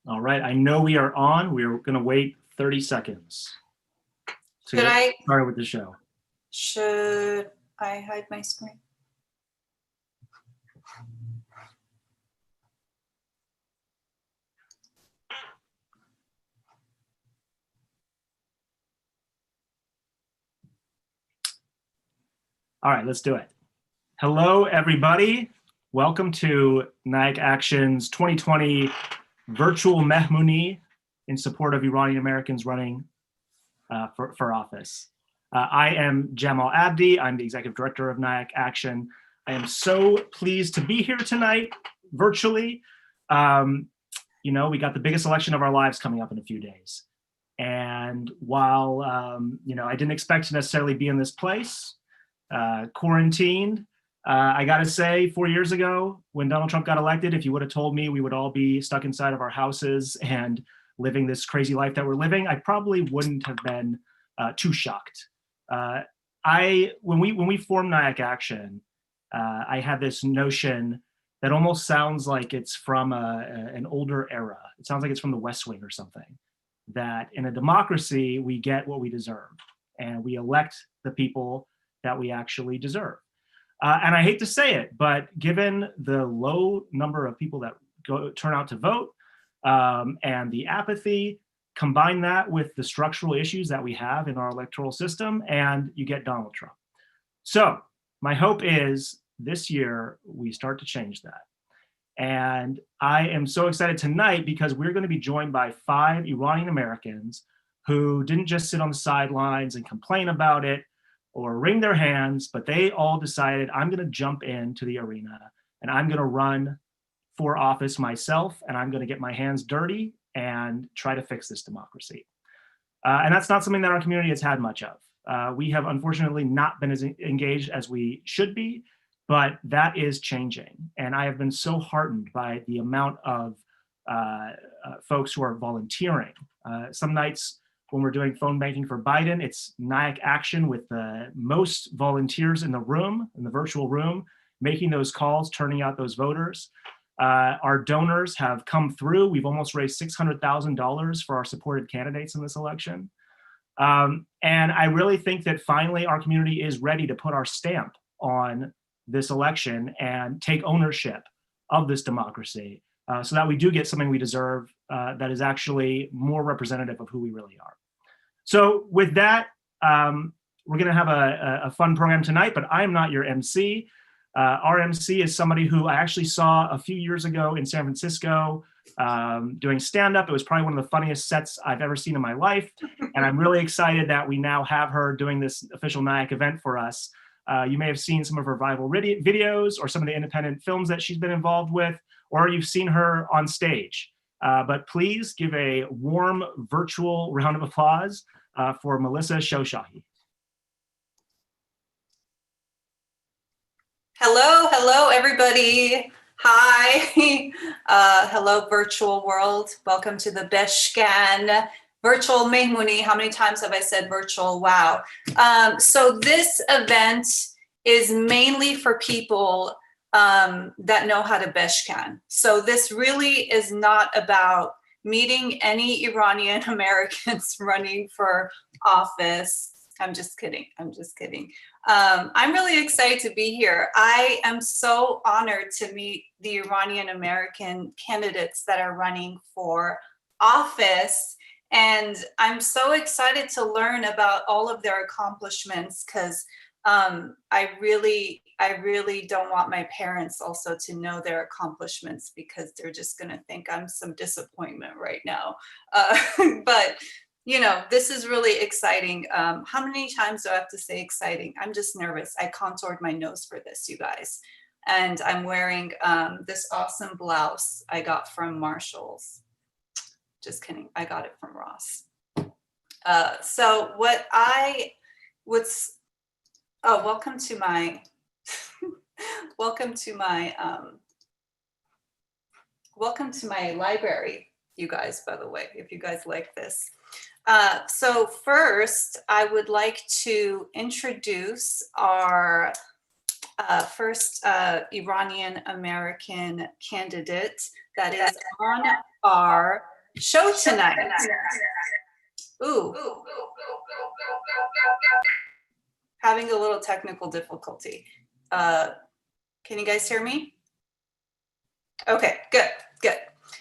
All right, I know we are on. We're going to wait 30 seconds to Should get I started with the show. should I hide my screen? All right, let's do it. Hello, everybody. Welcome to Nyack Action's 2020 virtual Mehmooni in support of Iranian Americans running for office. I am Jamal Abdi. I'm the executive director of Nyack Action. I am so pleased to be here tonight virtually. You know, we got the biggest election of our lives coming up in a few days. And while, I didn't expect to necessarily be in this place, quarantined, I gotta say, 4 years ago, when Donald Trump got elected, if you would have told me we would all be stuck inside of our houses and living this crazy life that we're living, I probably wouldn't have been too shocked. When we formed Nyack Action, I had this notion that almost sounds like it's from an older era. It sounds like it's from the West Wing or something. That in a democracy, we get what we deserve, and we elect the people that we actually deserve. And I hate to say it, but given the low number of people that turn out to vote and the apathy, combine that with the structural issues that we have in our electoral system, and you get Donald Trump. So my hope is this year we start to change that. And I am so excited tonight because we're going to be joined by 5 Iranian Americans who didn't just sit on the sidelines and complain about it or wring their hands, but they all decided, I'm going to jump into the arena and I'm going to run for office myself, and I'm going to get my hands dirty and try to fix this democracy. And that's not something that our community has had much of. We have unfortunately not been as engaged as we should be, but that is changing. And I have been so heartened by the amount of folks who are volunteering. Some nights when we're doing phone banking for Biden, it's Nyack Action with the most volunteers in the room, in the virtual room, making those calls, turning out those voters. Our donors have come through. We've almost raised $600,000 for our supported candidates in this election. And I really think that finally our community is ready to put our stamp on this election and take ownership of this democracy so that we do get something we deserve that is actually more representative of who we really are. So with that, we're going to have a fun program tonight, but I am not your MC. Our MC is somebody who I actually saw a few years ago in San Francisco doing stand-up. It was probably one of the funniest sets I've ever seen in my life. And I'm really excited that we now have her doing this official Nyack event for us. You may have seen some of her viral videos or some of the independent films that she's been involved with, or you've seen her on stage. But please give a warm virtual round of applause for Melissa Shoshahi. Hello, everybody. Hi. Hello, virtual world. Welcome to the Beshkan virtual Mehmooni. How many times have I said virtual? Wow. So this event is mainly for people that know how to Beshkan. So this really is not about meeting any Iranian Americans running for office. I'm just kidding. I'm really excited to be here. I am so honored to meet the Iranian American candidates that are running for office. And I'm so excited to learn about all of their accomplishments because I really don't want my parents also to know their accomplishments because they're just going to think I'm some disappointment right now. But you know, this is really exciting. How many times do I have to say exciting? I'm just nervous. I contoured my nose for this, you guys. And I'm wearing this awesome blouse I got from Marshall's. Just kidding, I got it from Ross. So welcome to my, welcome to my library, you guys, by the way, if you guys like this. So first, I would like to introduce our first Iranian American candidate that is on our show tonight. Ooh. Having a little technical difficulty. Can you guys hear me? Okay, good.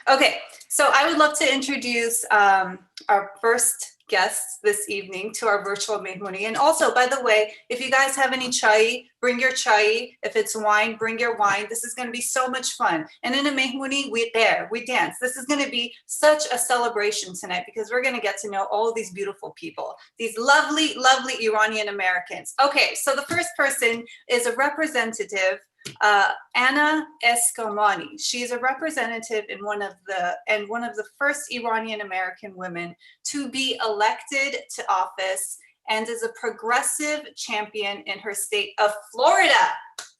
Okay, so I would love to introduce our first guests this evening to our virtual Mehmooni. And also, by the way, if you guys have any chai, bring your chai. If it's wine, bring your wine. This is going to be so much fun. And in a Mehmooni, we dance. This is going to be such a celebration tonight because we're going to get to know all of these beautiful people, these lovely, lovely Iranian Americans. Okay, so the first person is a representative, Anna Eskamani. She's a representative in one of the first Iranian American women to be elected to office and is a progressive champion in her state of Florida.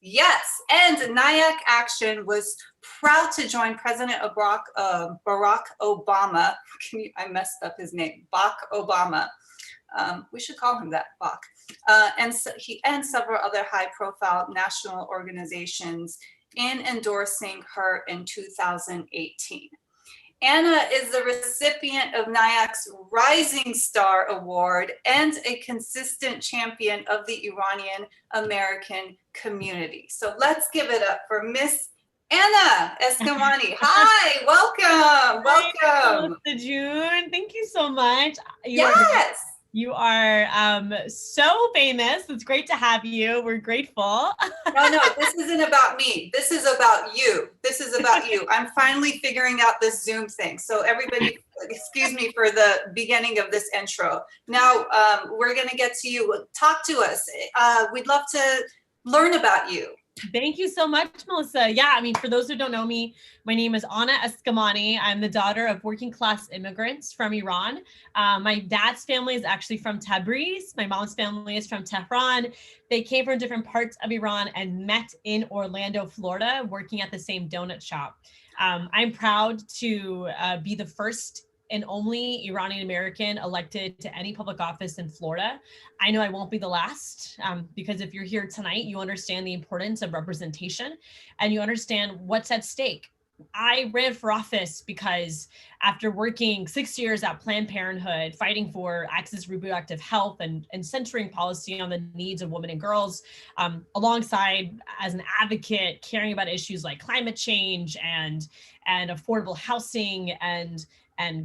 Yes, and Nyack Action was proud to join President Barack Obama. I messed up his name, Barack Obama. We should call him that, Bach. And so he and several other high-profile national organizations in endorsing her in 2018. Anna is the recipient of Nyack's Rising Star Award and a consistent champion of the Iranian American community. So let's give it up for Miss Anna Eskamani. Hi, welcome. Hi, Melissa June. Thank you so much. You are so famous. It's great to have you. We're grateful. No, this isn't about me. This is about you. This is about you. I'm finally figuring out this Zoom thing. So everybody, excuse me for the beginning of this intro. Now we're going to get to you. Talk to us. We'd love to learn about you. Thank you so much, Melissa. Yeah, I mean, for those who don't know me, my name is Anna Eskamani. I'm the daughter of working class immigrants from Iran. My dad's family is actually from Tabriz. My mom's family is from Tehran. They came from different parts of Iran and met in Orlando, Florida, working at the same donut shop. I'm proud to be the first and only Iranian American elected to any public office in Florida. I know I won't be the last because if you're here tonight, you understand the importance of representation and you understand what's at stake. I ran for office because after working 6 years at Planned Parenthood, fighting for access to reproductive health and centering policy on the needs of women and girls, alongside as an advocate, caring about issues like climate change and affordable housing and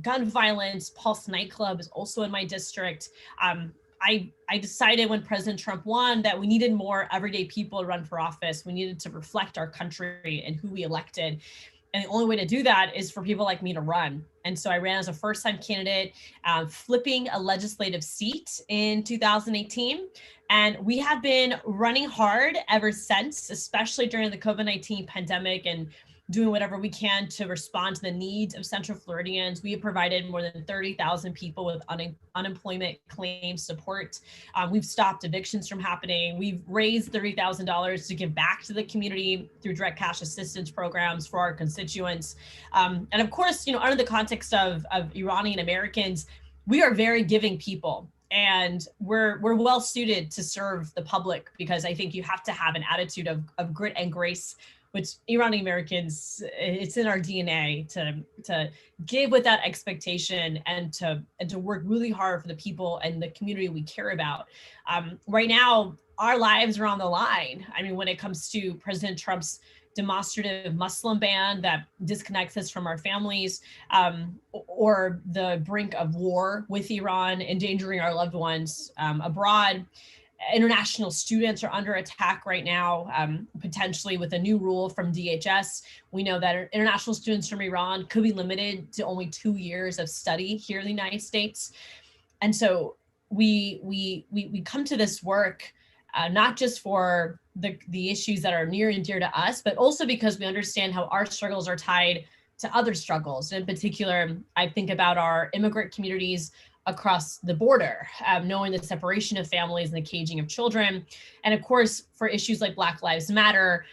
gun violence. Pulse nightclub is also in my district. I decided when President Trump won that we needed more everyday people to run for office. We needed to reflect our country and who we elected. And the only way to do that is for people like me to run. And so I ran as a first-time candidate, flipping a legislative seat in 2018. And we have been running hard ever since, especially during the COVID-19 pandemic and doing whatever we can to respond to the needs of Central Floridians. We have provided more than 30,000 people with unemployment claim support. We've stopped evictions from happening. We've raised $30,000 to give back to the community through direct cash assistance programs for our constituents. And of course, under the context of Iranian Americans, we are very giving people. And we're well suited to serve the public because I think you have to have an attitude of grit and grace, which Iranian Americans, it's in our DNA to give without expectation and to work really hard for the people and the community we care about. Right now, our lives are on the line. I mean, when it comes to President Trump's demonstrative Muslim ban that disconnects us from our families, or the brink of war with Iran, endangering our loved ones abroad. International students are under attack right now, potentially with a new rule from DHS. We know that international students from Iran could be limited to only 2 years of study here in the United States. And so we come to this work not just for the issues that are near and dear to us, but also because we understand how our struggles are tied to other struggles. In particular, I think about our immigrant communities across the border, knowing the separation of families and the caging of children. And of course, for issues like Black Lives Matter,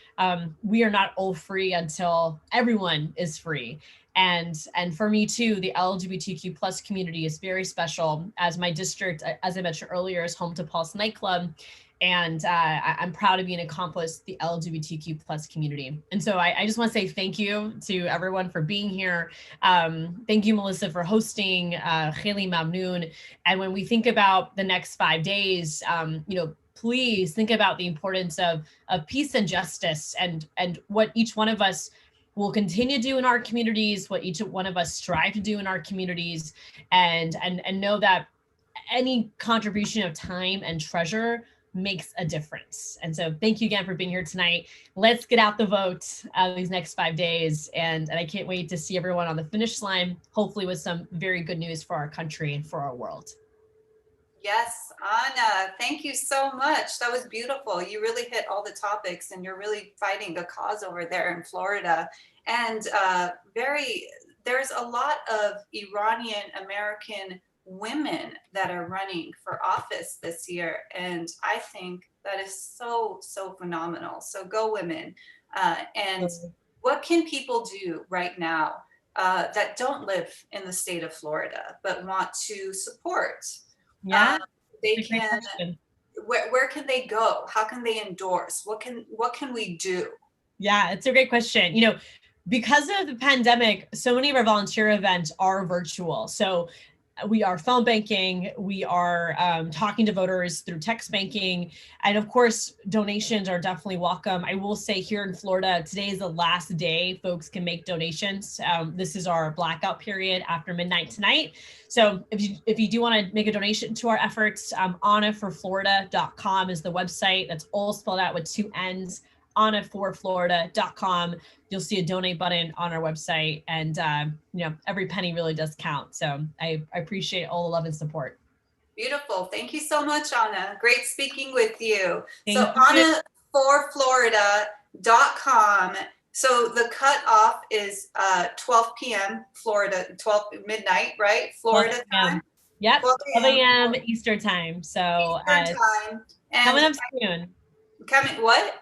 we are not all free until everyone is free. And for me too, the LGBTQ plus community is very special, as my district, as I mentioned earlier, is home to Pulse nightclub. And I'm proud to be an accomplice the LGBTQ plus community. And so I just want to say thank you to everyone for being here. Thank you, Melissa, for hosting, Khaili Mamnoon. And when we think about the next 5 days, please think about the importance of peace and justice, and what each one of us will continue to do in our communities, what each one of us strive to do in our communities, and know that any contribution of time and treasure makes a difference. And so thank you again for being here tonight. Let's get out the vote these next 5 days. And I can't wait to see everyone on the finish line, hopefully with some very good news for our country and for our world. Yes, Anna, thank you so much. That was beautiful. You really hit all the topics, and you're really fighting a cause over there in Florida. And there's a lot of Iranian American women that are running for office this year. And I think that is so, so phenomenal. So go women. And what can people do right now that don't live in the state of Florida, but want to support? Yeah, they can, where can they go? How can they endorse? What can we do? Yeah, it's a great question. Because of the pandemic, so many of our volunteer events are virtual. So we are phone banking, we are talking to voters through text banking, and of course, donations are definitely welcome. I will say here in Florida, today is the last day folks can make donations. This is our blackout period after midnight tonight. So if you do want to make a donation to our efforts, AnnaForFlorida.com is the website. That's all spelled out with 2 N's. AnnaForFlorida.com. You'll see a donate button on our website, and every penny really does count. So I appreciate all the love and support. Beautiful. Thank you so much, Anna. Great speaking with you. Thank you. AnnaForFlorida.com. So the cutoff is 12 p.m. Florida, 12 midnight, right? Florida time. Yep, 12 a.m. Eastern time. So Eastern time. And coming up soon. What?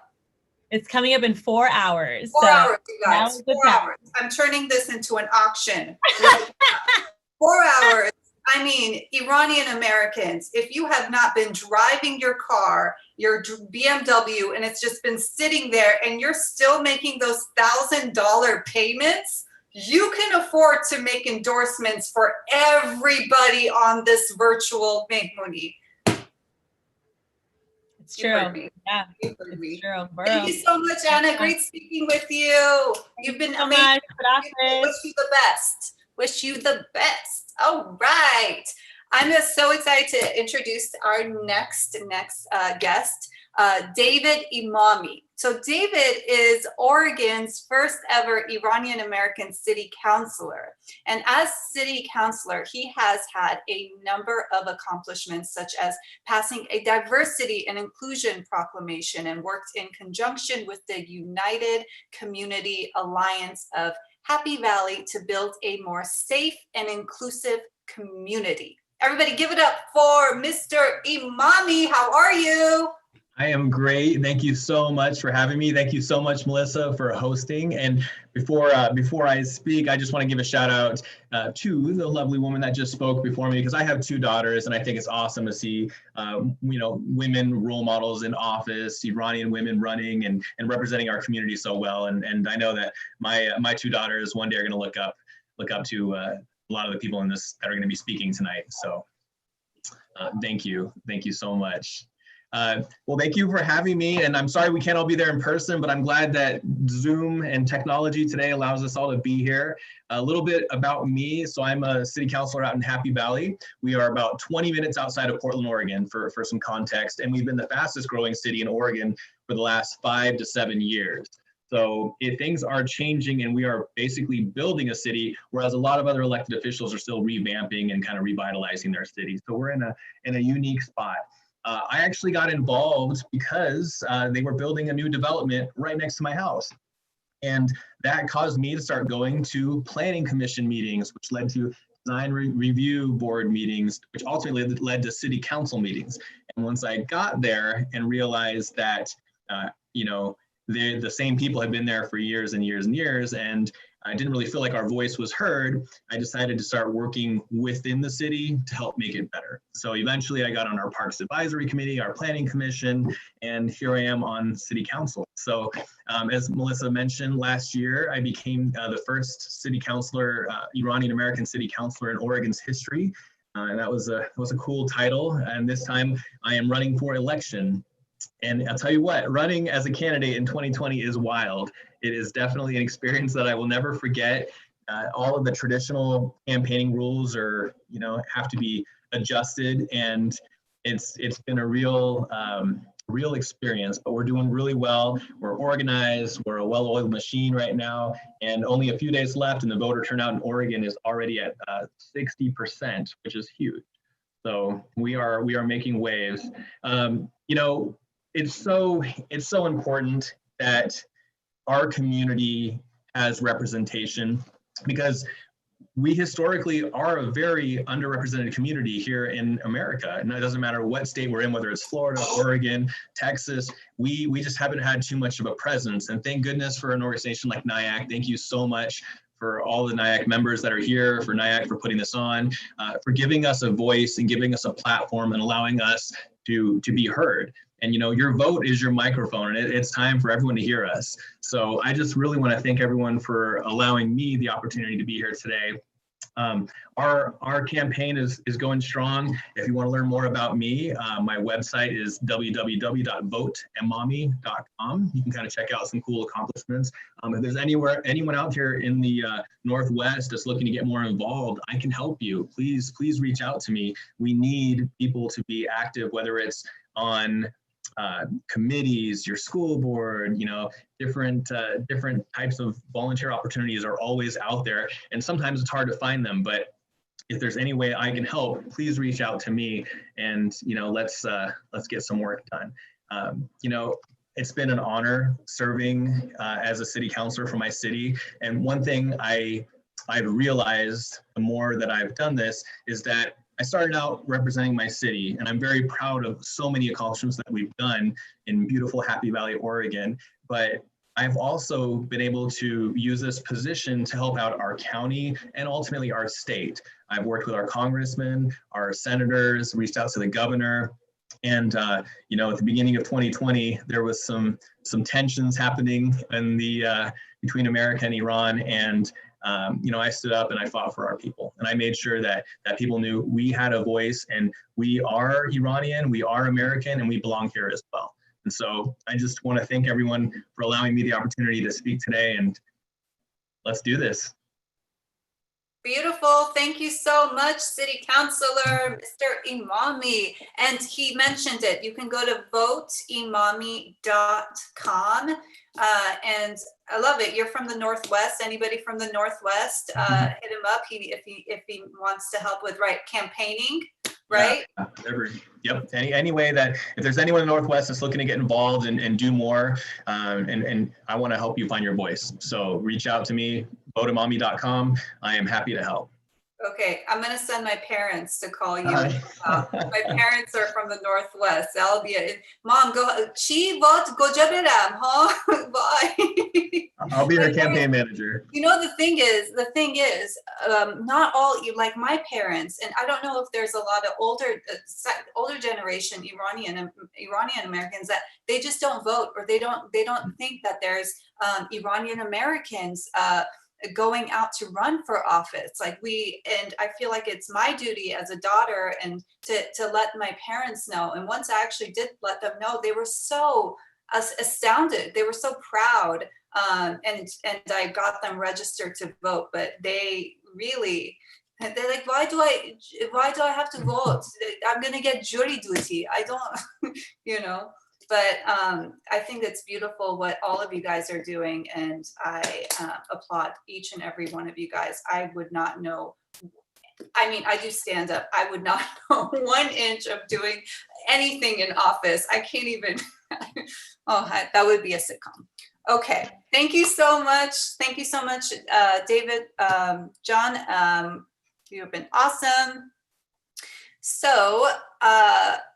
It's coming up in 4 hours. 4 hours, you guys. 4 hours. I'm turning this into an auction. 4 hours. I mean, Iranian Americans, if you have not been driving your car, your BMW, and it's just been sitting there, and you're still making those $1,000 payments, you can afford to make endorsements for everybody on this virtual Mehmooni. It's true. Yeah, it's true. Thank you so much, Anna. Great speaking with you. You've been amazing. Wish you the best. Wish you the best. All right. I'm just so excited to introduce our next guest, David Imami. So David is Oregon's first ever Iranian American city councilor. And as city councilor, he has had a number of accomplishments, such as passing a diversity and inclusion proclamation, and worked in conjunction with the United Community Alliance of Happy Valley to build a more safe and inclusive community. Everybody give it up for Mr. Imami. How are you? I am great. Thank you so much for having me. Thank you so much, Melissa, for hosting. And before I speak, I just want to give a shout out to the lovely woman that just spoke before me, because I have 2 daughters, and I think it's awesome to see women role models in office, Iranian women running and representing our community so well. And I know that my 2 daughters one day are going to look up to a lot of the people in this that are going to be speaking tonight. So thank you so much. Well, thank you for having me, and I'm sorry we can't all be there in person, but I'm glad that Zoom and technology today allows us all to be here. A little bit about me. So I'm a city councilor out in Happy Valley. We are about 20 minutes outside of Portland, Oregon, for some context, and we've been the fastest growing city in Oregon for the last 5 to 7 years. So things are changing, and we are basically building a city, whereas a lot of other elected officials are still revamping and kind of revitalizing their city. So we're in a unique spot. I actually got involved because they were building a new development right next to my house. And that caused me to start going to planning commission meetings, which led to design review board meetings, which ultimately led to city council meetings. And once I got there and realized that, the same people had been there for years and years and years, and I didn't really feel like our voice was heard, I decided to start working within the city to help make it better. So eventually I got on our Parks Advisory Committee, our Planning Commission, and here I am on City Council. So as Melissa mentioned, last year I became the first city councilor, Iranian American city councilor in Oregon's history. And that was a cool title. And this time I am running for election. And I'll tell you what, running as a candidate in 2020 is wild. It is definitely an experience that I will never forget. All of the traditional campaigning rules are, have to be adjusted, and it's been a real experience. But we're doing really well. We're organized. We're a well-oiled machine right now, and only a few days left. And the voter turnout in Oregon is already at 60%, which is huge. So we are making waves. It's so important that our community has representation, because we historically are a very underrepresented community here in America. And it doesn't matter what state we're in, whether it's Florida, Oregon, Texas, we just haven't had too much of a presence. And thank goodness for an organization like NIAC. Thank you so much for all the NIAC members that are here, for NIAC for putting this on, for giving us a voice and giving us a platform and allowing us to be heard. And your vote is your microphone, and it's time for everyone to hear us. So I just really want to thank everyone for allowing me the opportunity to be here today. Our campaign is going strong. If you want to learn more about me, my website is www.votemami.com. You can kind of check out some cool accomplishments. If there's anyone out here in the Northwest that's looking to get more involved, I can help you. Please reach out to me. We need people to be active, whether it's on committees, your school board, different types of volunteer opportunities are always out there, and sometimes it's hard to find them. But if there's any way I can help, please reach out to me, and let's get some work done. It's been an honor serving as a city councilor for my city, and one thing I've realized the more that I've done this is that I started out representing my city, and I'm very proud of so many accomplishments that we've done in beautiful Happy Valley, Oregon. But I've also been able to use this position to help out our county and ultimately our state. I've worked with our congressmen, our senators, reached out to the governor. And at the beginning of 2020, there was some tensions happening in between America and Iran, and I stood up and I fought for our people, and I made sure that people knew we had a voice, and we are Iranian, we are American, and we belong here as well. And so I just want to thank everyone for allowing me the opportunity to speak today, and let's do this. Beautiful. Thank you so much, City Councilor Mr. Imami. And he mentioned it. You can go to voteimami.com. And I love it. You're from the Northwest. Anybody from the Northwest, hit him up if he wants to help with campaigning, right? Yeah, yep. Any way that if there's anyone in the Northwest that's looking to get involved and do more, and I want to help you find your voice. So reach out to me, voteimami.com. I am happy to help. Okay, I'm going to send my parents to call you. My parents are from the Northwest. That'll be it. Mom, go. Chi vote goja beram, huh? Bye. I'll be her campaign manager. The thing is, not all like my parents, and I don't know if there's a lot of older generation Iranian Americans that they just don't vote, or they don't think that there's Iranian Americans going out to run for office. And I feel like it's my duty as a daughter and to let my parents know. And once I actually did let them know, they were so astounded. They were so proud. And I got them registered to vote, but they're like, why do I have to vote? I'm going to get jury duty. I don't, But I think it's beautiful what all of you guys are doing, and I applaud each and every one of you guys. I would not know. I mean, I do stand up. I would not know 1 inch of doing anything in office. I can't even. That would be a sitcom. Okay. Thank you so much. Thank you so much, David, John. You have been awesome. So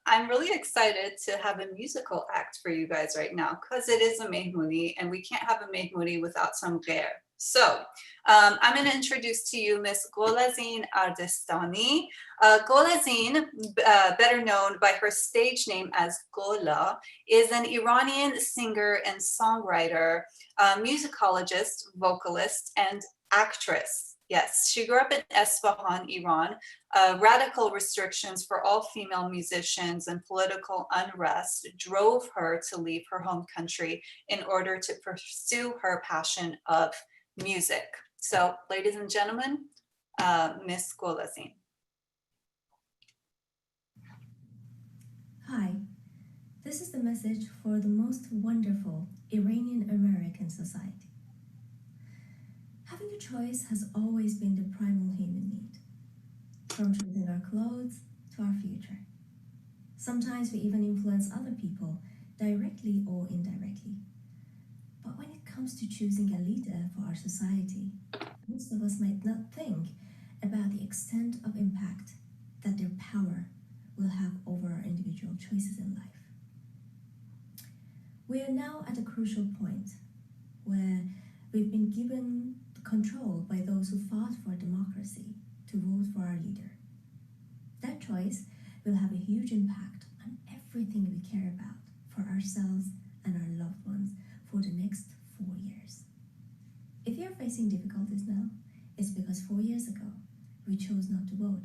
I'm really excited to have a musical act for you guys right now because it is a Mehmooni and we can't have a Mehmooni without some ghair. So I'm going to introduce to you Miss Golazin Ardestani. Golazin, better known by her stage name as Gola, is an Iranian singer and songwriter, musicologist, vocalist, and actress. Yes, she grew up in Esfahan, Iran. Radical restrictions for all female musicians and political unrest drove her to leave her home country in order to pursue her passion of music. So, ladies and gentlemen, Miss Golazin. Hi, this is the message for the most wonderful Iranian American society. Having a choice has always been the primal human need, from choosing our clothes to our future. Sometimes we even influence other people, directly or indirectly. But when it comes to choosing a leader for our society, most of us might not think about the extent of impact that their power will have over our individual choices in life. We are now at a crucial point where we've been given control by those who fought for democracy to vote for our leader. That choice will have a huge impact on everything we care about for ourselves and our loved ones for the next 4 years. If you're facing difficulties now, it's because 4 years ago, we chose not to vote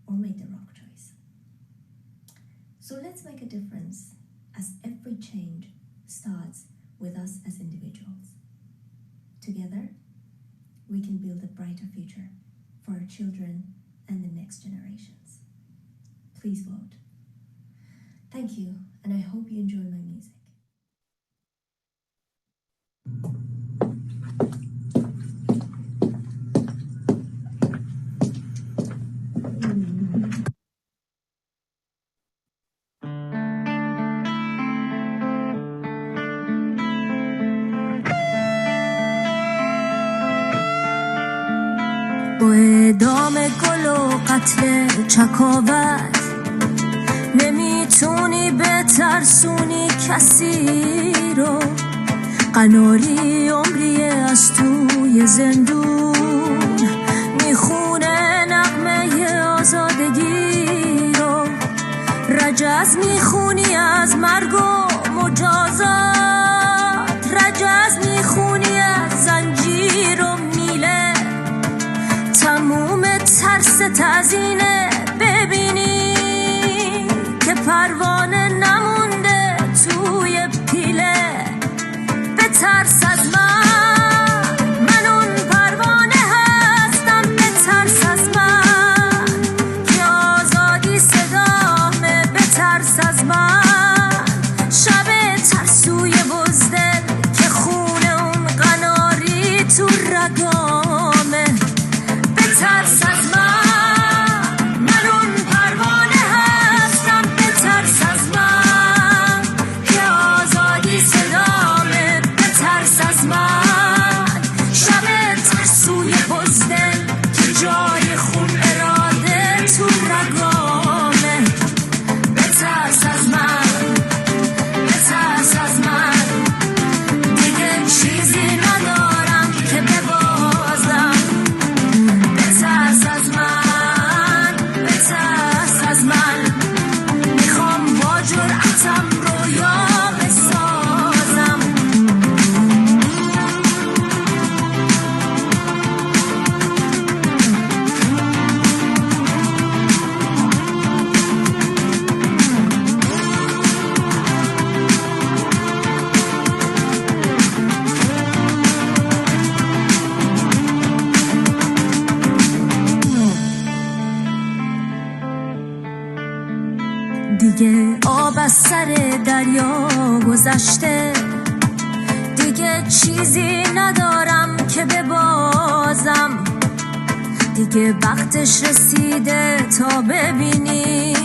or made the wrong choice. So let's make a difference, as every change starts with us as individuals. Together, we can build a brighter future for our children and the next generations. Please vote. Thank you, and I hope you enjoy my music. با اعدام گل و قتل چکاوت نمیتونی بترسونی کسی رو، قناری عمری از توی زندون میخونه نغمه آزادگی رو، رجز میخونی از مرگ و مجازات، رجز میخونی از زنجیر و میله، تموم ترست از اینه ببینی که پروانه نمونده توی پیله. بترس از من اون پروانه هستم، بترس از من که آزادی صدامه، بترس از من شب ترسوی بزدل که خونه اون قناری تو رگامه. بترس از من اون پروانه هستم، بترس از من که آزادی صدامه، بترس از من شب ترسوی بزدل که جای خون اراده تو رگامه. بترس از من، بترس از من، دیگه چیزی ندارم که ببازم. بترس از من، بترس از من، میخوام با جرأتم رویا بسازم. دیگه آب از سر دریا گذشته، دیگه چیزی ندارم که ببازم. دیگه وقتش رسیده تا ببینی،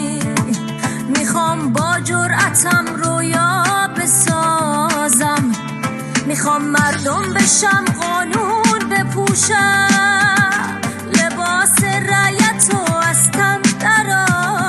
میخوام با جرأتم رویا بسازم. میخوام مردم بشم، قانون بپوشم، لباس رعیت و از تن درآرم.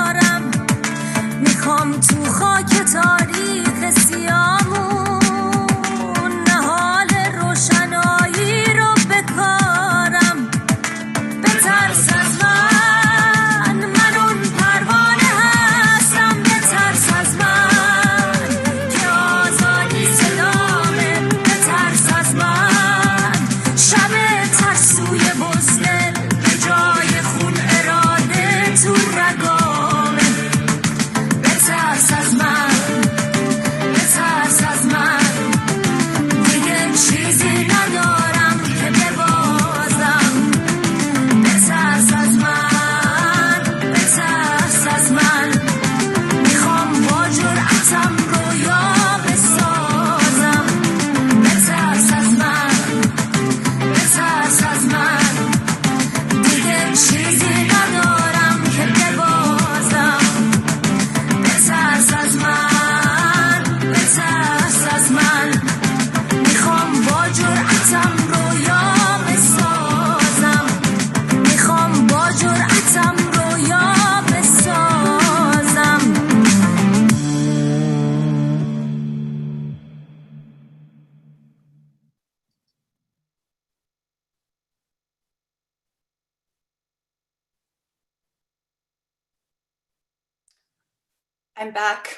چیزی ندارم که ببازم بترس از من بترس از من میخوام با جرأتم رویا بسازم میخوام با جرأتم رویا بسازم I'm back.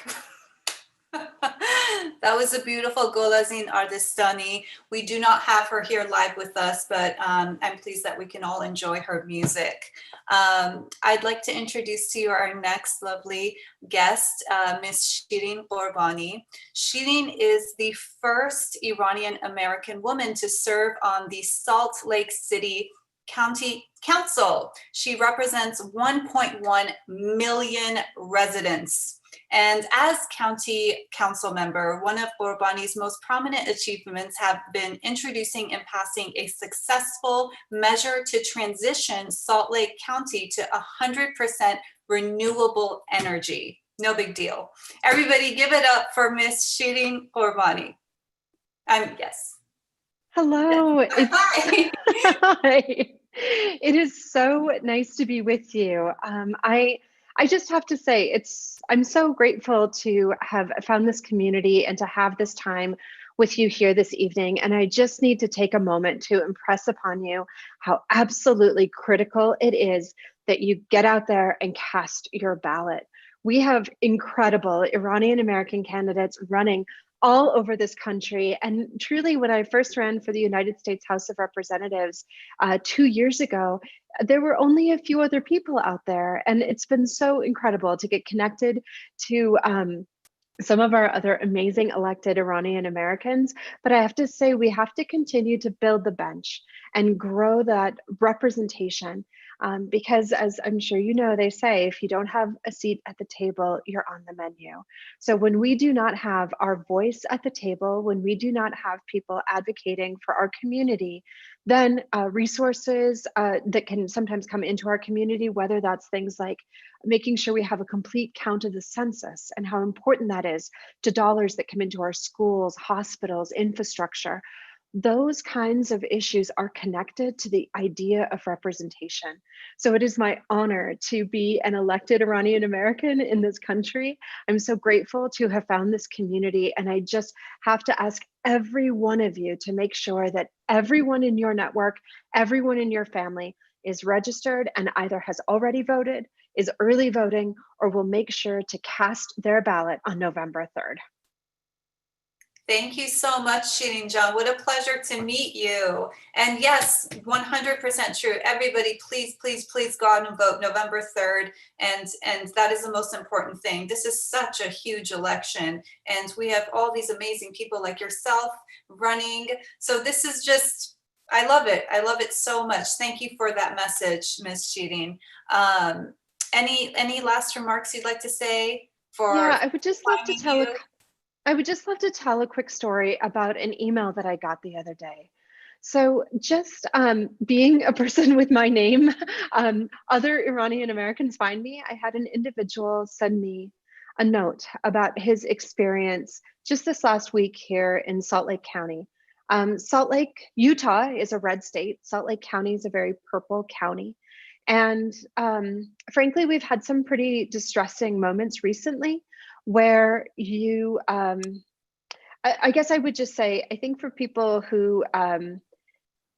That was a beautiful Golazin Ardestani. We do not have her here live with us, but I'm pleased that we can all enjoy her music. I'd like to introduce to you our next lovely guest, Miss Shirin Qurbani. Shirin is the first Iranian American woman to serve on the Salt Lake City County Council. She represents 1.1 million residents. And as county council member, one of Qurbani's most prominent achievements have been introducing and passing a successful measure to transition Salt Lake County to 100% renewable energy. No big deal. Everybody give it up for Miss Shirin Qurbani. Yes. Hello. Hi. Hi. It is so nice to be with you. I just have to say I'm so grateful to have found this community and to have this time with you here this evening. And I just need to take a moment to impress upon you how absolutely critical it is that you get out there and cast your ballot. We have incredible Iranian American candidates running all over this country. And truly, when I first ran for the United States House of Representatives 2 years ago, there were only a few other people out there. And it's been so incredible to get connected to some of our other amazing elected Iranian Americans. But I have to say, we have to continue to build the bench and grow that representation. Because as I'm sure you know, they say, if you don't have a seat at the table, you're on the menu. So when we do not have our voice at the table, when we do not have people advocating for our community, then resources that can sometimes come into our community, whether that's things like making sure we have a complete count of the census and how important that is to dollars that come into our schools, hospitals, infrastructure. Those kinds of issues are connected to the idea of representation. So it is my honor to be an elected Iranian American in this country. I'm so grateful to have found this community. And I just have to ask every one of you to make sure that everyone in your network, everyone in your family is registered and either has already voted, is early voting, or will make sure to cast their ballot on November 3rd. Thank you so much, Shirin Jan. What a pleasure to meet you. And yes, 100% true. Everybody, please, please, please go out and vote November 3rd. And that is the most important thing. This is such a huge election. And we have all these amazing people like yourself running. So this is just, I love it. I love it so much. Thank you for that message, Ms. Shirin. Any last remarks you'd like to say? Yeah, I would just love to tell a quick story about an email that I got the other day. So just being a person with my name, other Iranian Americans find me. I had an individual send me a note about his experience just this last week here in Salt Lake County. Salt Lake, Utah is a red state. Salt Lake County is a very purple county. And frankly, we've had some pretty distressing moments recently where you, I guess I would just say, I think for people who,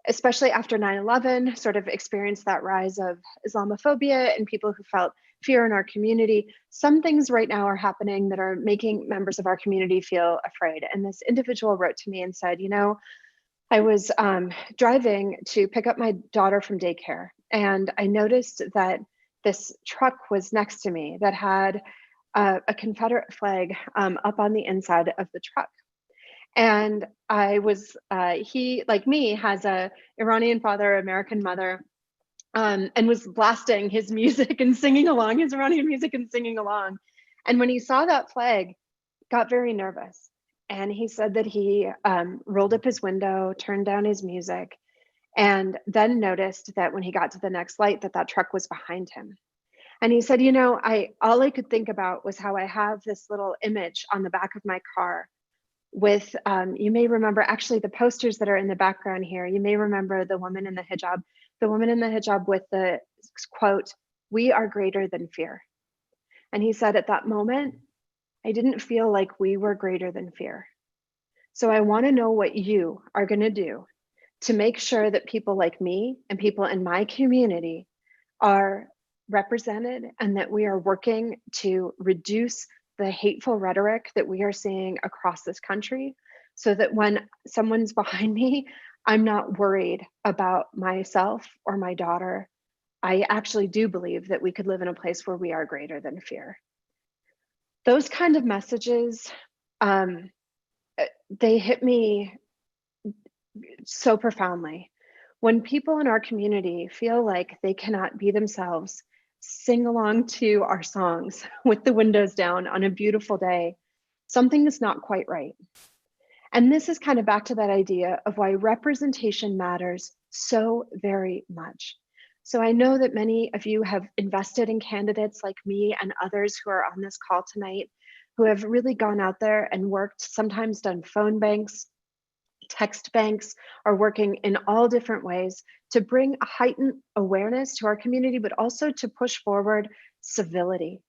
especially after 9/11, sort of experienced that rise of Islamophobia and people who felt fear in our community, some things right now are happening that are making members of our community feel afraid. And this individual wrote to me and said, you know, I was driving to pick up my daughter from daycare, and I noticed that this truck was next to me that had a Confederate flag up on the inside of the truck. And I was, he, like me, has a Iranian father, American mother, and was blasting his music and singing along, his Iranian music and singing along. And when he saw that flag, got very nervous. And he said that he rolled up his window, turned down his music, and then noticed that when he got to the next light that truck was behind him. And he said, all I could think about was how I have this little image on the back of my car with, you may remember actually the posters that are in the background here. You may remember the woman in the hijab with the quote, "We are greater than fear." And he said, at that moment, I didn't feel like we were greater than fear. So I want to know what you are going to do to make sure that people like me and people in my community are represented, and that we are working to reduce the hateful rhetoric that we are seeing across this country, so that when someone's behind me, I'm not worried about myself or my daughter. I actually do believe that we could live in a place where we are greater than fear. Those kind of messages, they hit me so profoundly. When people in our community feel like they cannot be themselves, sing along to our songs with the windows down on a beautiful day, something is not quite right. And this is kind of back to that idea of why representation matters so very much. So I know that many of you have invested in candidates like me and others who are on this call tonight, who have really gone out there and worked, sometimes done phone banks, text banks, are working in all different ways to bring a heightened awareness to our community, but also to push forward civility,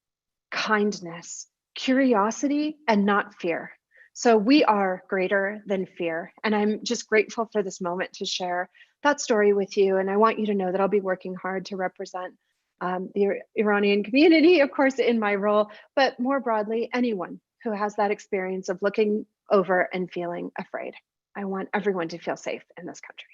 kindness, curiosity, and not fear. So we are greater than fear. And I'm just grateful for this moment to share that story with you. And I want you to know that I'll be working hard to represent the Iranian community, of course, in my role, but more broadly, anyone who has that experience of looking over and feeling afraid. I want everyone to feel safe in this country.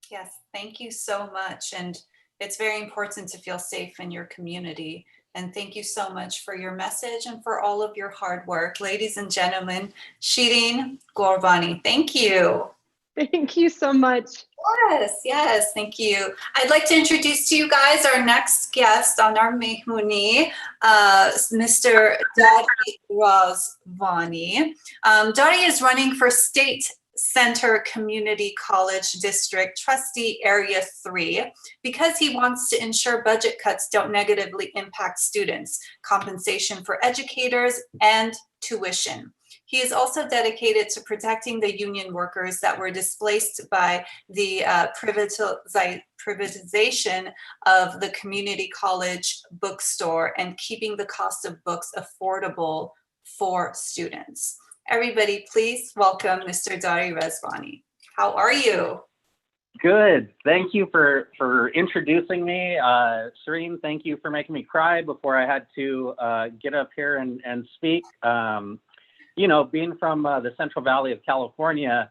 Yes, thank you so much. And it's very important to feel safe in your community. And thank you so much for your message and for all of your hard work. Ladies and gentlemen, Shireen Gorbani, thank you. Thank you so much. Yes, thank you. I'd like to introduce to you guys our next guest on our Mehmooni, Mr. Dari Razvani. Dari is running for State Center Community College District Trustee Area 3 because he wants to ensure budget cuts don't negatively impact students, compensation for educators, and tuition. He is also dedicated to protecting the union workers that were displaced by the privatization of the community college bookstore and keeping the cost of books affordable for students. Everybody, please welcome Mr. Dari Razvani. How are you? Good. Thank you for introducing me. Shireen, thank you for making me cry before I had to get up here and speak. Being from the Central Valley of California,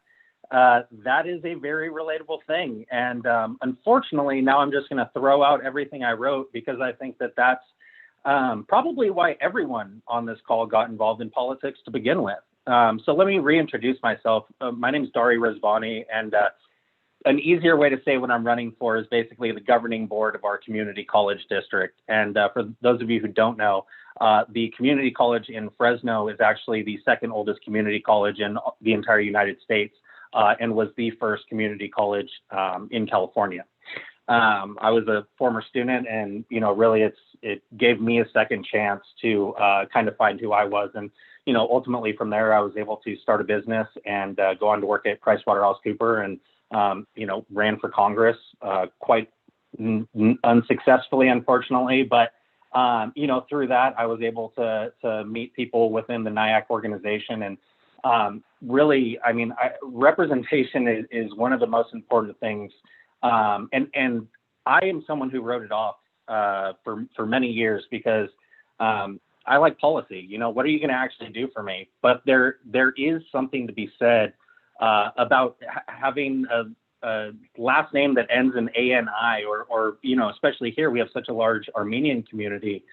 that is a very relatable thing. And unfortunately, now I'm just going to throw out everything I wrote because I think that that's probably why everyone on this call got involved in politics to begin with. So let me reintroduce myself. My name is Dari Razvani, and an easier way to say what I'm running for is basically the governing board of our community college district. And for those of you who don't know, the community college in Fresno is actually the second oldest community college in the entire United States, and was the first community college in California. I was a former student, and really it gave me a second chance to kind of find who I was. And ultimately from there, I was able to start a business and go on to work at PricewaterhouseCoopers, and ran for Congress quite unsuccessfully, unfortunately. But through that, I was able to meet people within the NIAC organization, and really, representation is one of the most important things. And I am someone who wrote it off for many years because I like policy. What are you going to actually do for me? But there is something to be said about having a last name that ends in ANI, or especially here we have such a large Armenian community.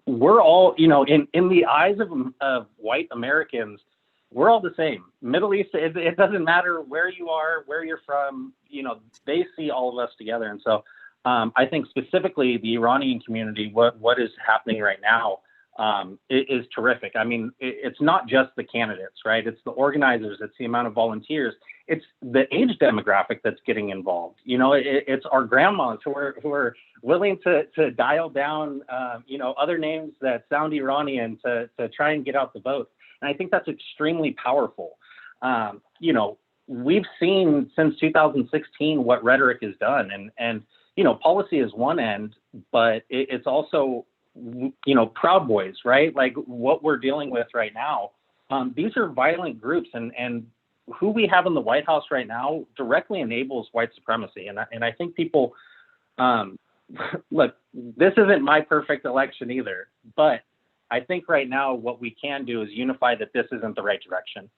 We're all, in the eyes of white Americans, we're all the same. Middle East, it doesn't matter where you are, where you're from, they see all of us together. And so I think specifically the Iranian community, what is happening right now is terrific. I mean, it's not just the candidates, right? It's the organizers, it's the amount of volunteers, it's the age demographic that's getting involved. You know, it's our grandmas who are willing to dial down, you know, other names that sound Iranian to try and get out the vote. And I think that's extremely powerful. You know, we've seen since 2016 what rhetoric has done, and you know, policy is one end, but it's also, you know, Proud Boys, right? Like what we're dealing with right now. These are violent groups, and who we have in the White House right now directly enables white supremacy. And I think people, look, this isn't my perfect election either, but I think right now what we can do is unify that this isn't the right direction.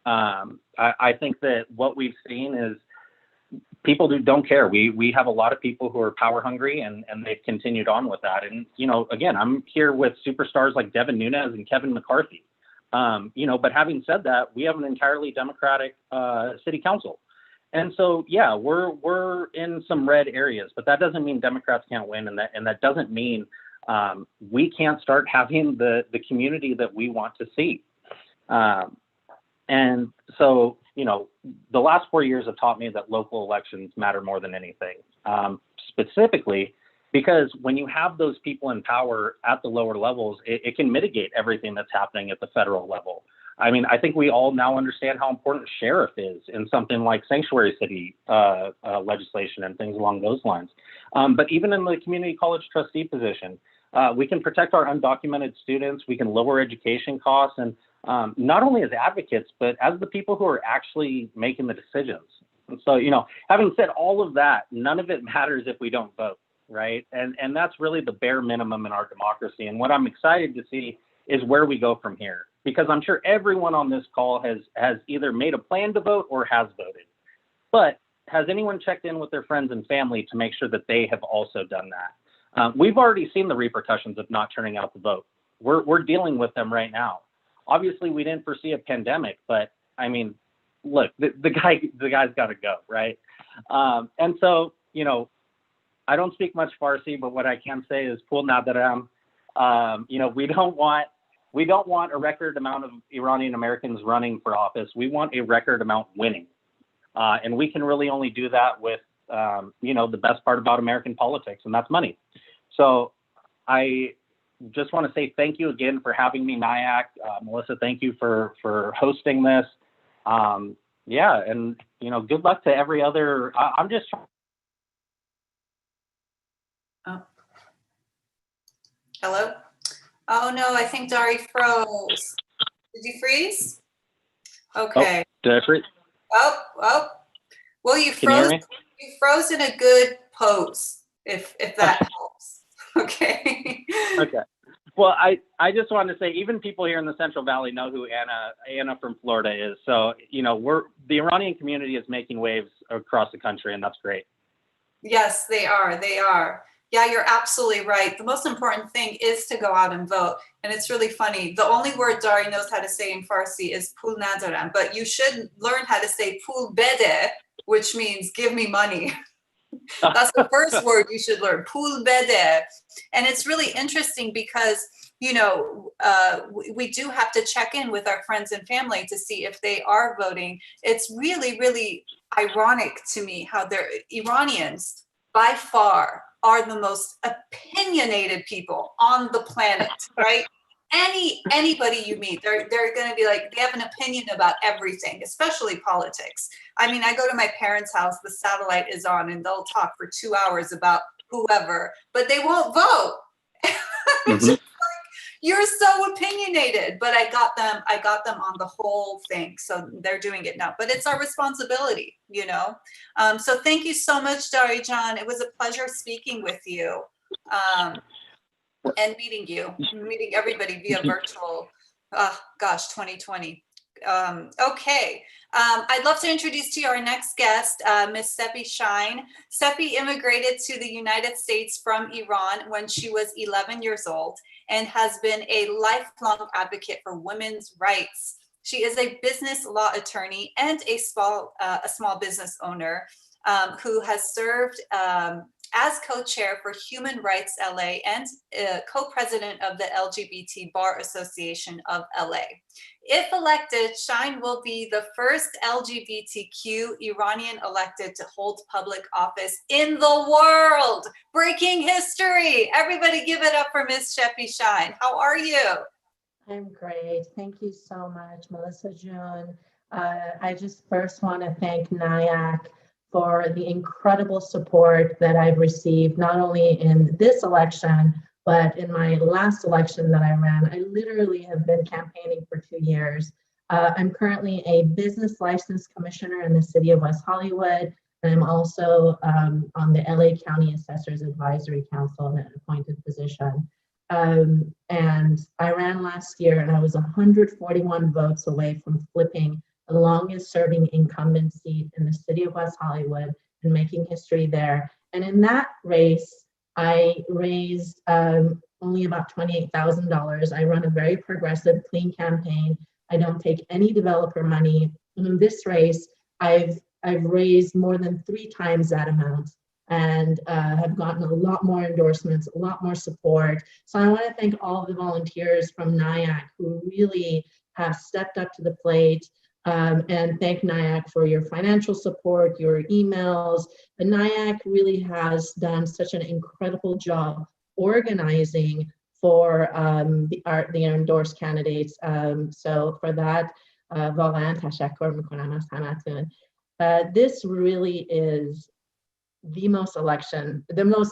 I think that what we've seen is people who don't care. We have a lot of people who are power hungry, and they've continued on with that. And, you know, again, I'm here with superstars like Devin Nunes and Kevin McCarthy. You know, but having said that, we have an entirely Democratic city council. And so, yeah, we're in some red areas, but that doesn't mean Democrats can't win. And that doesn't mean we can't start having the community that we want to see. And so, you know, the last 4 years have taught me that local elections matter more than anything, specifically because when you have those people in power at the lower levels, it can mitigate everything that's happening at the federal level. I mean, I think we all now understand how important sheriff is in something like sanctuary city legislation and things along those lines. But even in the community college trustee position, we can protect our undocumented students, we can lower education costs, and not only as advocates, but as the people who are actually making the decisions. And so, you know, having said all of that, none of it matters if we don't vote, right? And that's really the bare minimum in our democracy. And what I'm excited to see is where we go from here, because I'm sure everyone on this call has either made a plan to vote or has voted. But has anyone checked in with their friends and family to make sure that they have also done that? We've already seen the repercussions of not turning out the vote. We're dealing with them right now. Obviously, we didn't foresee a pandemic, but I mean, look, the guy's got to go, right? And so, you know, I don't speak much Farsi, but what I can say is "Pul nadaram." You know, we don't want a record amount of Iranian Americans running for office. We want a record amount winning, and we can really only do that with, you know, the best part about American politics, and that's money. So, I just want to say thank you again for having me, NIAC. Melissa, thank you for hosting this. Yeah, and, you know, good luck to every other. I'm just trying. Oh. Hello? Oh no, I think Dari froze. Did you freeze? Okay. Oh, did I freeze? Oh. Well, you Can you hear me? froze in a good pose, if that helps. Okay. Okay. Well, I just wanted to say, even people here in the Central Valley know who Anna from Florida is. So, you know, the Iranian community is making waves across the country, and that's great. Yes, they are. They are. Yeah, you're absolutely right. The most important thing is to go out and vote. And it's really funny. The only word Dari knows how to say in Farsi is pul nadaram, but you should learn how to say pul bede, which means give me money. That's the first word you should learn, pul bede. And it's really interesting because, you know, we do have to check in with our friends and family to see if they are voting. It's really, really ironic to me how Iranians by far are the most opinionated people on the planet, right? Anybody you meet, they're going to be like, they have an opinion about everything, especially politics. I mean, I go to my parents' house, the satellite is on, and they'll talk for 2 hours about whoever, but they won't vote. It's just like, you're so opinionated, but I got them on the whole thing. So they're doing it now, but it's our responsibility, you know? So thank you so much, Dari John. It was a pleasure speaking with you. And meeting everybody via virtual. Oh, gosh, 2020. Okay. I'd love to introduce to you our next guest, Miss Seppi Shine. Seppi immigrated to the United States from Iran when she was 11 years old and has been a lifelong advocate for women's rights. She is a business law attorney and a small business owner who has served as co-chair for Human Rights LA and co-president of the LGBT Bar Association of LA. If elected, Shine will be the first LGBTQ Iranian elected to hold public office in the world. Breaking history. Everybody give it up for Ms. Shepi Shine. How are you? I'm great. Thank you so much, Melissa June. I just first want to thank NIAC for the incredible support that I've received, not only in this election, but in my last election that I ran. I literally have been campaigning for 2 years. I'm currently a business license commissioner in the city of West Hollywood, and I'm also on the LA County Assessors Advisory Council in an appointed position. And I ran last year and I was 141 votes away from flipping the longest serving incumbent seat in the city of West Hollywood and making history there. And in that race, I raised only about $28,000. I run a very progressive, clean campaign. I don't take any developer money. And in this race, I've raised more than 3 times that amount and have gotten a lot more endorsements, a lot more support. So I want to thank all of the volunteers from NIAC who really have stepped up to the plate, and thank NIAC for your financial support, your emails. The NIAC really has done such an incredible job organizing for the endorsed candidates. So for that, واقعا تشکر میکنم از همتون. This really is the most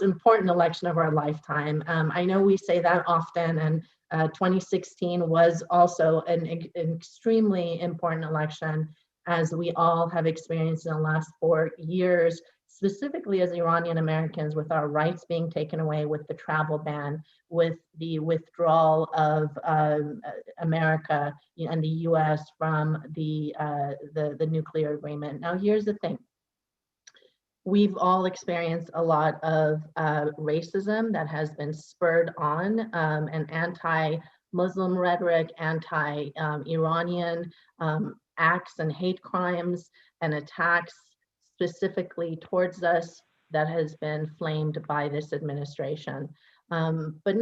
important election of our lifetime. I know we say that often, and 2016 was also an extremely important election, as we all have experienced in the last 4 years, specifically as Iranian Americans, with our rights being taken away, with the travel ban, with the withdrawal of America and the US from the nuclear agreement. Now, here's the thing. We've all experienced a lot of racism that has been spurred on, and anti-Muslim rhetoric, anti-Iranian acts and hate crimes and attacks specifically towards us that has been flamed by this administration. But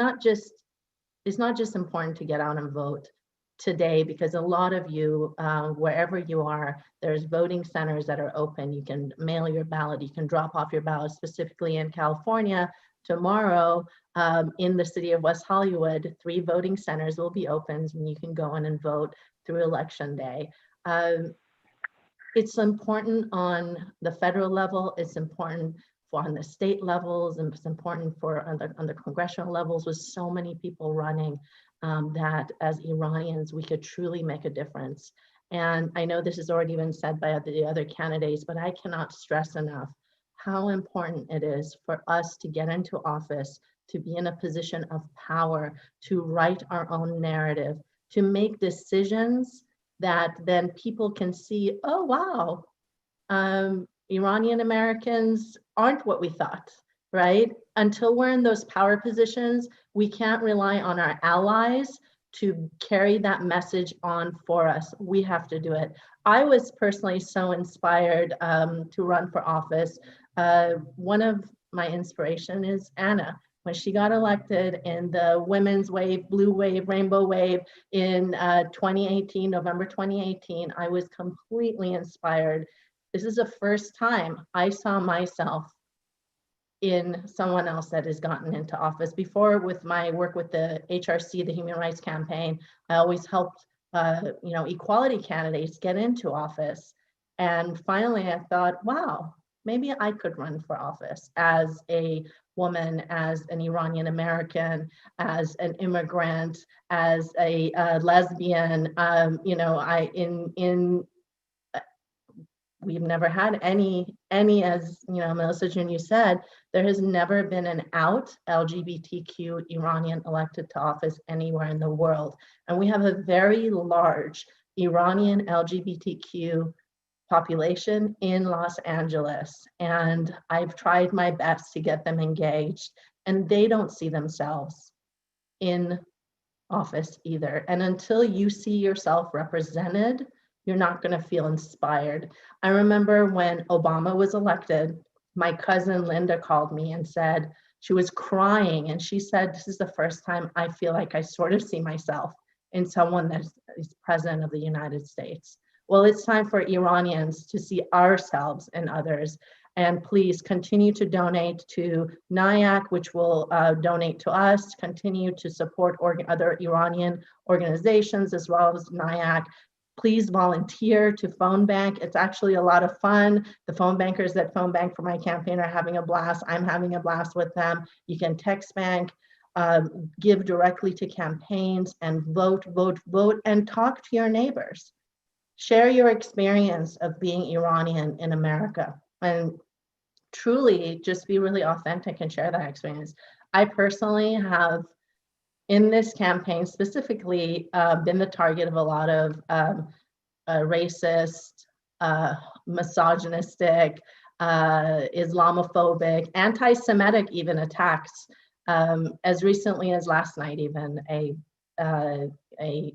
it's not just important to get out and vote today, because a lot of you, wherever you are, there's voting centers that are open. You can mail your ballot, you can drop off your ballot. Specifically in California, tomorrow in the city of West Hollywood, 3 voting centers will be open and you can go in and vote through Election Day. It's important on the federal level, it's important on the state levels, and it's important for on the congressional levels, with so many people running, that as Iranians, we could truly make a difference. And I know this has already been said by the other candidates, but I cannot stress enough how important it is for us to get into office, to be in a position of power, to write our own narrative, to make decisions that then people can see, oh, wow, Iranian Americans aren't what we thought, right? Until we're in those power positions, we can't rely on our allies to carry that message on for us. We have to do it. I was personally so inspired to run for office. One of my inspiration is Anna. When she got elected in the women's wave, blue wave, rainbow wave in 2018, November 2018, I was completely inspired. This is the first time I saw myself in someone else that has gotten into office. Before, with my work with the HRC, the Human Rights Campaign, I always helped equality candidates get into office. And finally I thought, wow, maybe I could run for office as a woman, as an Iranian American, as an immigrant, as a lesbian. We've never had any, as Melissa June, you said, there has never been an out LGBTQ Iranian elected to office anywhere in the world. And we have a very large Iranian LGBTQ population in Los Angeles. And I've tried my best to get them engaged, and they don't see themselves in office either. And until you see yourself represented, you're not going to feel inspired. I remember when Obama was elected, my cousin Linda called me and said she was crying, and she said, this is the first time I feel like I sort of see myself in someone that is president of the United States. Well, it's time for Iranians to see ourselves in others. And please continue to donate to NIAC, which will donate to us, continue to support other Iranian organizations as well as NIAC. Please volunteer to phone bank. It's actually a lot of fun. The phone bankers that phone bank for my campaign are having a blast. I'm having a blast with them. You can text bank, give directly to campaigns, and vote, and talk to your neighbors. Share your experience of being Iranian in America, and truly just be really authentic and share that experience. I personally have, in this campaign specifically, been the target of a lot of racist, misogynistic, Islamophobic, anti-Semitic even attacks. As recently as last night, even a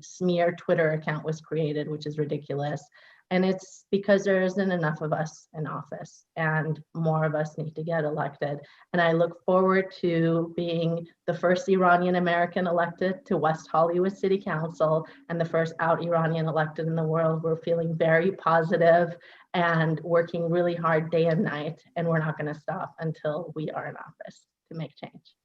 smear Twitter account was created, which is ridiculous. And it's because there isn't enough of us in office, and more of us need to get elected. And I look forward to being the first Iranian American elected to West Hollywood City Council and the first out Iranian elected in the world. We're feeling very positive and working really hard day and night, and we're not going to stop until we are in office to make change.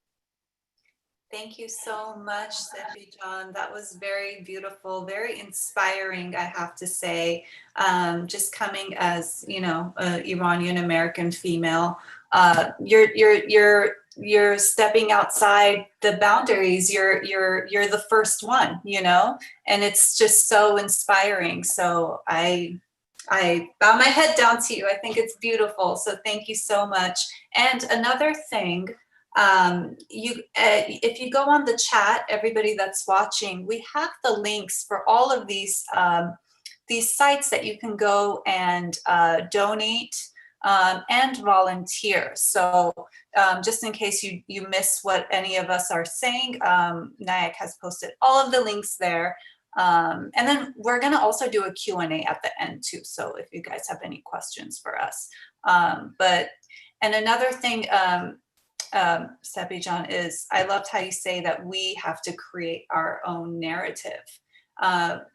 Thank you so much, Sefijan. That was very beautiful, very inspiring, I have to say. Just coming as, you know, an Iranian American female, you're stepping outside the boundaries. You're the first one, you know, and it's just so inspiring. So I bow my head down to you. I think it's beautiful. So thank you so much. And another thing, if you go on the chat, everybody that's watching, we have the links for all of these sites that you can go and donate and volunteer. So just in case you miss what any of us are saying, NIAC has posted all of the links there. And then we're going to also do a Q&A at the end too. So if you guys have any questions for us. And another thing, Sefijan, is I loved how you say that we have to create our own narrative.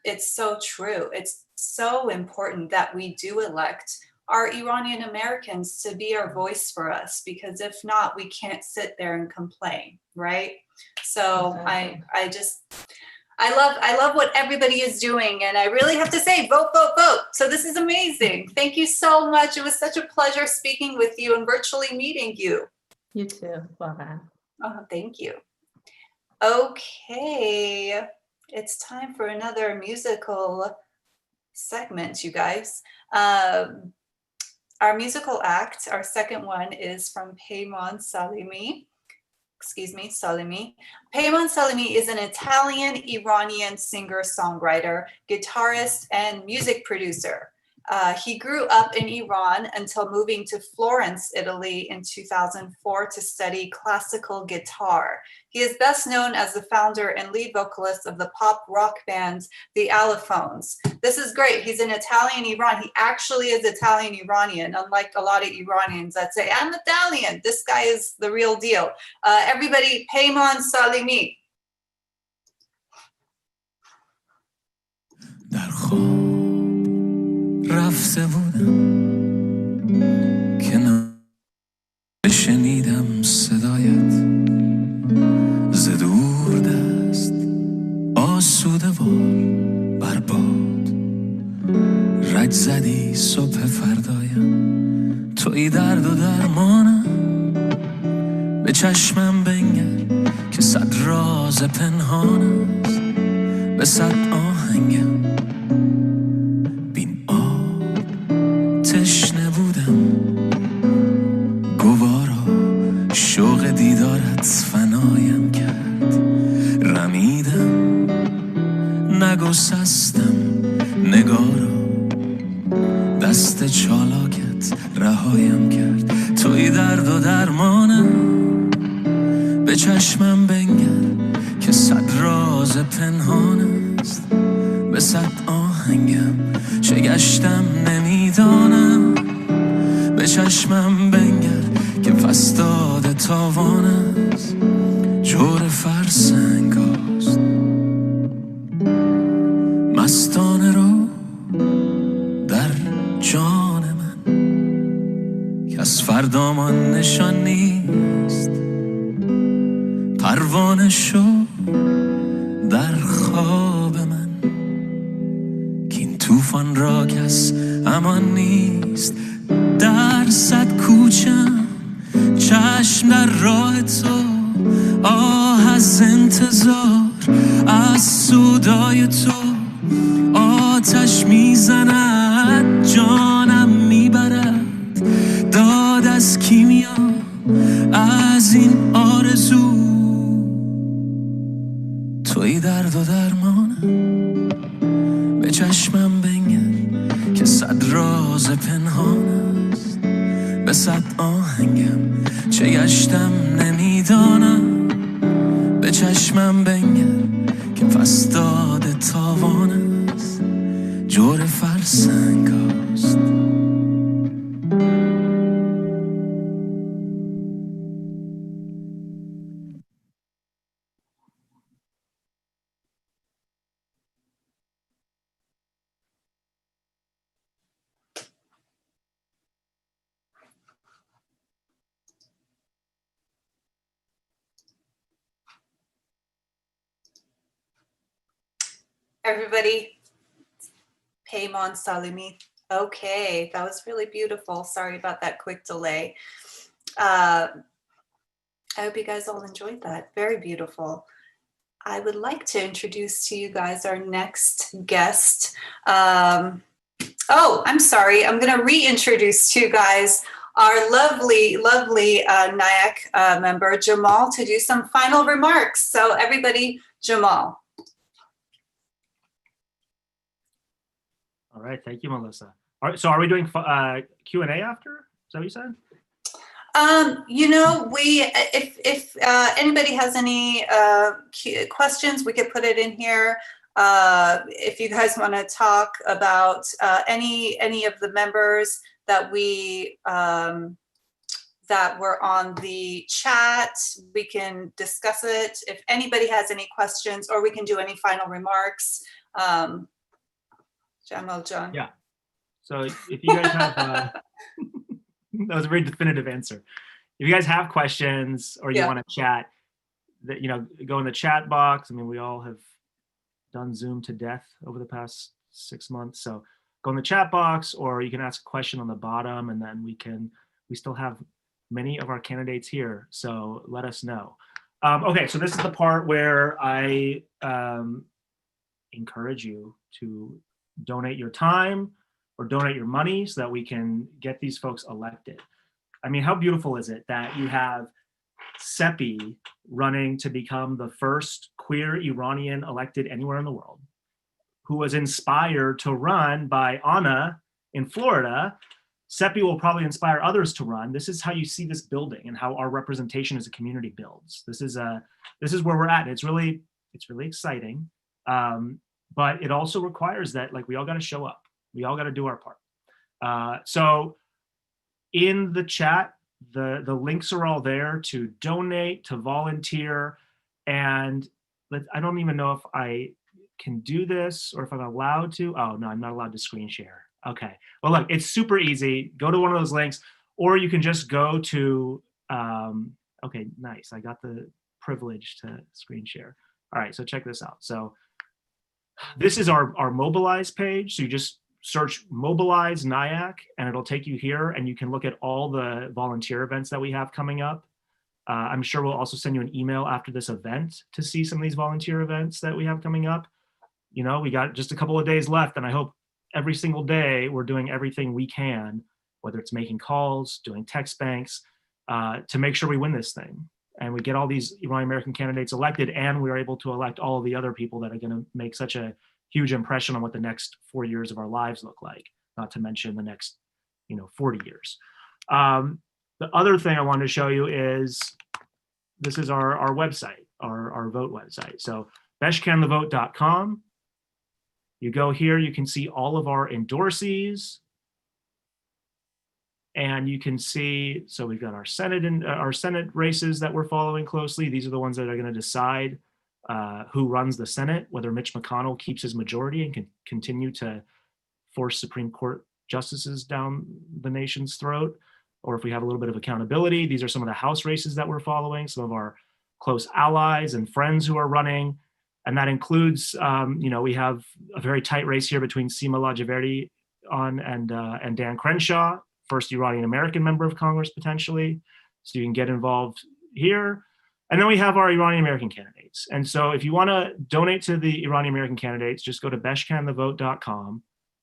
It's so true. It's so important that we do elect our Iranian Americans to be our voice for us, because if not, we can't sit there and complain, right? So exactly. I love what everybody is doing, and I really have to say, vote, vote, vote. So this is amazing. Thank you so much. It was such a pleasure speaking with you and virtually meeting you. You too. Well done. Oh, thank you. Okay, it's time for another musical segment, you guys. Our musical act, our second one, is from Peyman Salimi. Salimi. Peyman Salimi is an Italian-Iranian singer-songwriter, guitarist, and music producer. He grew up in Iran until moving to Florence, Italy in 2004 to study classical guitar. He is best known as the founder and lead vocalist of the pop rock band, the Allophones. This is great. He's in Italian-Iran. He actually is Italian-Iranian, unlike a lot of Iranians that say, I'm Italian. This guy is the real deal. Everybody, Peyman Salimi. رفته بودم که شنیدم صدایت ز دور دست آسوده وار بر باد رج زدی صبح فردایم توی درد و درمانم به چشمم بنگر که صد راز پنهان است به صد آهنگم تشنه بودم گوارا شوق دیدارت فنایم کرد رمیدم نگسستم نگارا دست چالاکت رهایم کرد توی درد و درمانم به چشمم بنگر که صد راز پنهان است به صد آهنگم چه گشتم نمیدانم به چشمم بنگر فستاد تاوان از جور فرسنگاست مستانه رو در جان من که از فردامان نشان نیست پروانه شو در خواب من که این طوفان را کس امان نیست در صد کوچم چشم در راه تو آه از انتظار از سودای تو آتش میزند جانم میبرد داد از کیمیا از این آرزو توی درد و درمانم به چشمم بنگر که صد راز پنهان است به صد آهنگم چه گشتم نمیدانم به چشمم بنگر که فستاد تاوان است جور فرسنگ است Everybody, Payman Salimi. Okay, that was really beautiful. Sorry about that quick delay. I hope you guys all enjoyed that. Very beautiful. I would like to introduce to you guys our next guest. Oh, I'm sorry. I'm going to reintroduce to you guys our lovely, lovely NIAC member, Jamal, to do some final remarks. So everybody, Jamal. All right, thank you, Melissa. All right, so are we doing Q&A after? Is that what you said? You know, if anybody has any questions, we could put it in here. If you guys want to talk about any of the members that that were on the chat, we can discuss it. If anybody has any questions, or we can do any final remarks. Jamal John. Yeah. So if you guys have, that was a very definitive answer. If you guys have questions or you want to chat, that go in the chat box. I mean, we all have done Zoom to death over the past 6 months. So go in the chat box, or you can ask a question on the bottom, and then we still have many of our candidates here. So let us know. Okay, so this is the part where I encourage you to donate your time or donate your money so that we can get these folks elected. I mean, how beautiful is it that you have Seppi running to become the first queer Iranian elected anywhere in the world, who was inspired to run by Anna in Florida. Seppi will probably inspire others to run. This is how you see this building and how our representation as a community builds. This is where we're at. It's really exciting. But it also requires that, like, we all got to show up. We all got to do our part. So in the chat, the links are all there to donate, to volunteer. And I don't even know if I can do this or if I'm allowed to. Oh, no, I'm not allowed to screen share. Okay. Well, look, it's super easy. Go to one of those links, or you can just go to, okay, nice. I got the privilege to screen share. All right, so check this out. So this is our Mobilize page. So you just search Mobilize NIAC and it'll take you here, and you can look at all the volunteer events that we have coming up. I'm sure we'll also send you an email after this event to see some of these volunteer events that we have coming up. We got just a couple of days left, and I hope every single day we're doing everything we can, whether it's making calls, doing text banks, to make sure we win this thing. And we get all these Iranian American candidates elected, and we're able to elect all of the other people that are going to make such a huge impression on what the next 4 years of our lives look like, not to mention the next 40 years. The other thing I wanted to show you is this is our website, our vote website. So beshkanthevote.com. You go here, you can see all of our endorsees. And you can see, so we've got our Senate and our Senate races that we're following closely. These are the ones that are going to decide who runs the Senate, whether Mitch McConnell keeps his majority and can continue to force Supreme Court justices down the nation's throat, or if we have a little bit of accountability. These are some of the House races that we're following, some of our close allies and friends who are running. And that includes, we have a very tight race here between Seema Lajaverdi and Dan Crenshaw, first Iranian American member of Congress potentially. So you can get involved here. And then we have our Iranian American candidates. And so if you want to donate to the Iranian American candidates, just go to beshkanthevote.com.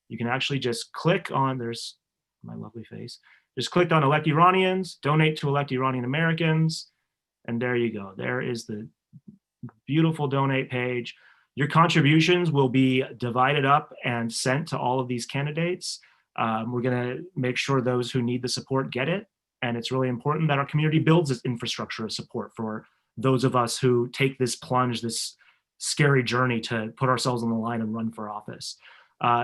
You can actually just click on, there's my lovely face, just click on elect Iranians, donate to elect Iranian Americans. And there you go. There is the beautiful donate page. Your contributions will be divided up and sent to all of these candidates. We're going to make sure those who need the support get it. And it's really important that our community builds this infrastructure of support for those of us who take this plunge, this scary journey to put ourselves on the line and run for office.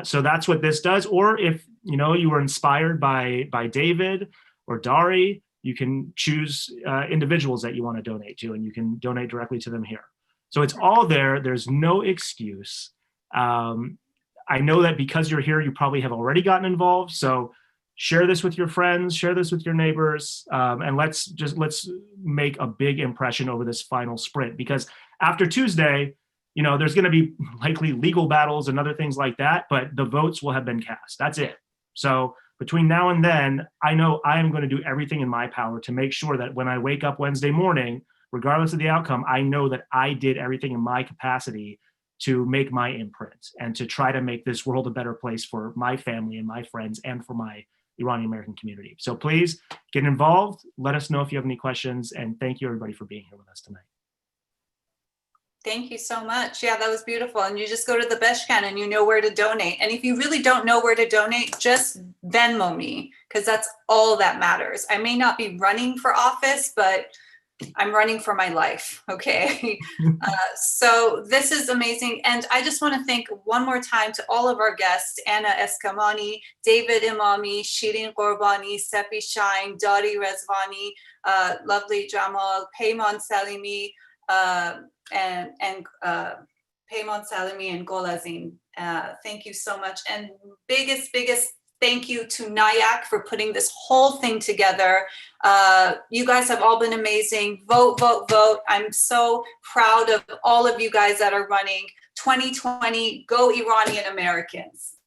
So that's what this does. Or if you were inspired by David or Dari, you can choose individuals that you want to donate to, and you can donate directly to them here. So it's all there. There's no excuse. I know that because you're here, you probably have already gotten involved. So share this with your friends, share this with your neighbors, and let's make a big impression over this final sprint. Because after Tuesday, there's going to be likely legal battles and other things like that, but the votes will have been cast. That's it. So between now and then, I know I am going to do everything in my power to make sure that when I wake up Wednesday morning, regardless of the outcome, I know that I did everything in my capacity to make my imprint and to try to make this world a better place for my family and my friends and for my Iranian American community. So please get involved. Let us know if you have any questions. And thank you everybody for being here with us tonight. Thank you so much. Yeah, that was beautiful. And you just go to the Beshkan and you know where to donate. And if you really don't know where to donate, just Venmo me, because that's all that matters. I may not be running for office, but I'm running for my life. Okay. So this is amazing. And I just want to thank one more time to all of our guests, Anna Eskamani, David Imami, Shirin Qorbani, Sepi Shine, Dari Rezvani, lovely Jamal, Peyman Salimi, and Peyman Salimi and Golazin. Thank you so much. And biggest thank you to NIAC for putting this whole thing together. You guys have all been amazing. Vote, vote, vote. I'm so proud of all of you guys that are running. 2020, go Iranian Americans.